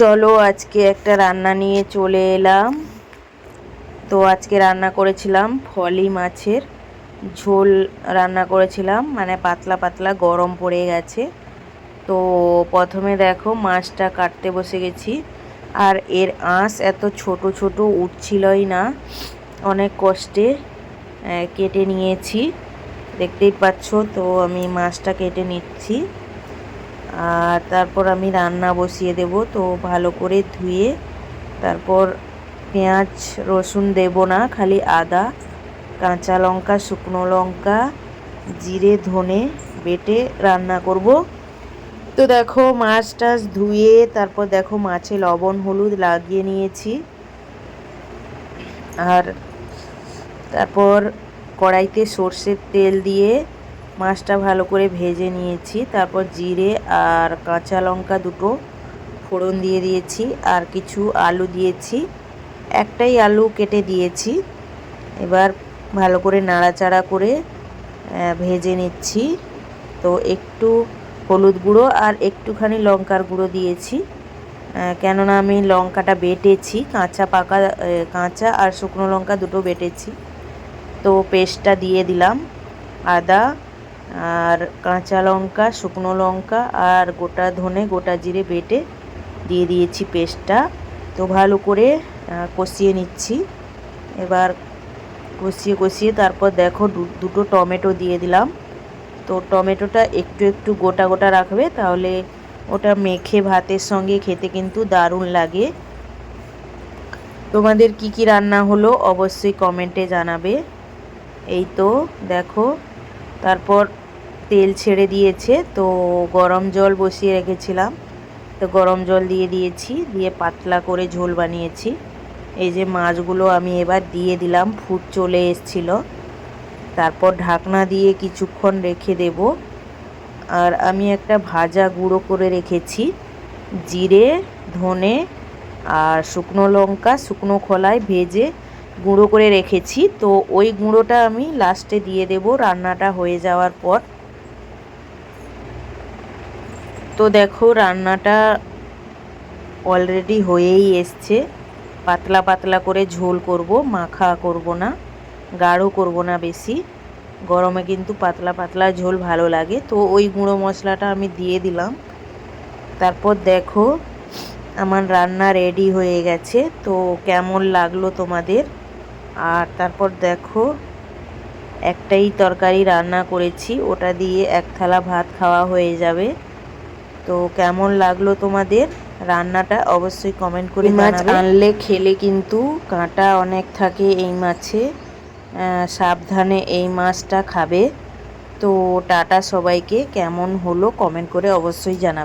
চলো আজকে একটা রান্না নিয়ে চলে এলাম। তো আজকে রান্না করেছিলাম ফলি মাছের ঝোল রান্না করেছিলাম, মানে পাতলা পাতলা, গরম পড়ে গেছে। তো প্রথমে দেখো মাছটা কাটতে বসে গেছি, আর এর আঁশ এত ছোট ছোট উঠছিলই না, অনেক কষ্টে কেটে নিয়েছি, দেখতেই পাচ্ছ। তো আমি মাছটা কেটে নিচ্ছি, আর তারপর আমি রান্না বসিয়ে দেব। তো ভালো করে ধুয়ে তারপর পেঁয়াজ রসুন দেব না, খালি আদা, কাঁচা লঙ্কা, শুকনো লঙ্কা, জিরে, ধনে বেটে রান্না করব। তো দেখো মাছ টাছ ধুয়ে তারপর দেখো মাছে লবণ হলুদ লাগিয়ে নিয়েছি, আর তারপর কড়াইতে সর্ষের তেল দিয়ে মাছটা ভালো করে ভেজে নিয়েছি। তারপর জিরে আর কাঁচা লঙ্কা দুটো ফোড়ন দিয়ে দিয়েছি, আর কিছু আলু দিয়েছি, একটাই আলু কেটে দিয়েছি। এবার ভালো করে নাড়াচাড়া করে ভেজে নিচ্ছি। তো একটু হলুদ গুঁড়ো আর একটুখানি লঙ্কার গুঁড়ো দিয়েছি, কেননা আমি লঙ্কাটা বেটেছি, কাঁচা আর শুকনো লঙ্কা দুটো বেটেছি। তো পেস্টটা দিয়ে দিলাম, আদা আর কাঁচা লঙ্কা, শুকনো লঙ্কা আর গোটা ধনে গোটা জিরে বেটে দিয়ে দিয়েছি পেস্টটা। তো ভালো করে কষিয়ে নিচ্ছি। এবার কষিয়ে কষিয়ে তারপর দেখো দুটো টমেটো দিয়ে দিলাম। তো টমেটোটা একটু একটু গোটা গোটা রাখবে, তাহলে ওটা মেখে ভাতের সঙ্গে খেতে কিন্তু দারুণ লাগে। তোমাদের কি কি রান্না হলো অবশ্যই কমেন্টে জানাবে। এই তো দেখো তারপর তেল ছেড়ে দিয়েছে, তো গরম জল বসিয়ে রেখেছিলাম, তো গরম জল দিয়ে দিয়েছি, দিয়ে পাতলা করে ঝোল বানিয়েছি। এই যে মাছগুলো আমি এবার দিয়ে দিলাম, ফুট চলে এসছিল। তারপর ঢাকনা দিয়ে কিছুক্ষণ রেখে দেব। আর আমি একটা ভাজা গুঁড়ো করে রেখেছি, জিরে, ধনে আর শুকনো লঙ্কা শুকনো খোলায় ভেজে গুঁড়ো করে রেখেছি। তো ওই গুঁড়োটা আমি লাস্টে দিয়ে দেব রান্নাটা হয়ে যাওয়ার পর। তো দেখো রান্নাটা অলরেডি হয়েই এসছে। পাতলা পাতলা করে ঝোল করব, মাখা করব না, গাঢ় করব না বেশি। গরমে কিন্তু পাতলা পাতলা ঝোল ভালো লাগে। তো ওই গুঁড়ো মশলাটা আমি দিয়ে দিলাম। তারপর দেখো আমার রান্না রেডি হয়ে গেছে। তো কেমন লাগলো তোমাদের? আর তারপর দেখো একটাই তরকারি রান্না করেছি, ওটা দিয়ে এক থালা ভাত খাওয়া হয়ে যাবে। তো কেমন লাগলো তোমাদের রান্নাটা অবশ্যই কমেন্ট করে জানাবে। মাছ আনলে খেলে কিন্তু কাঁটা অনেক থাকে এই মাছে, সাবধানে এই মাছটা খাবে। তো টাটা সবাইকে, কেমন হলো কমেন্ট করে অবশ্যই জানাবে।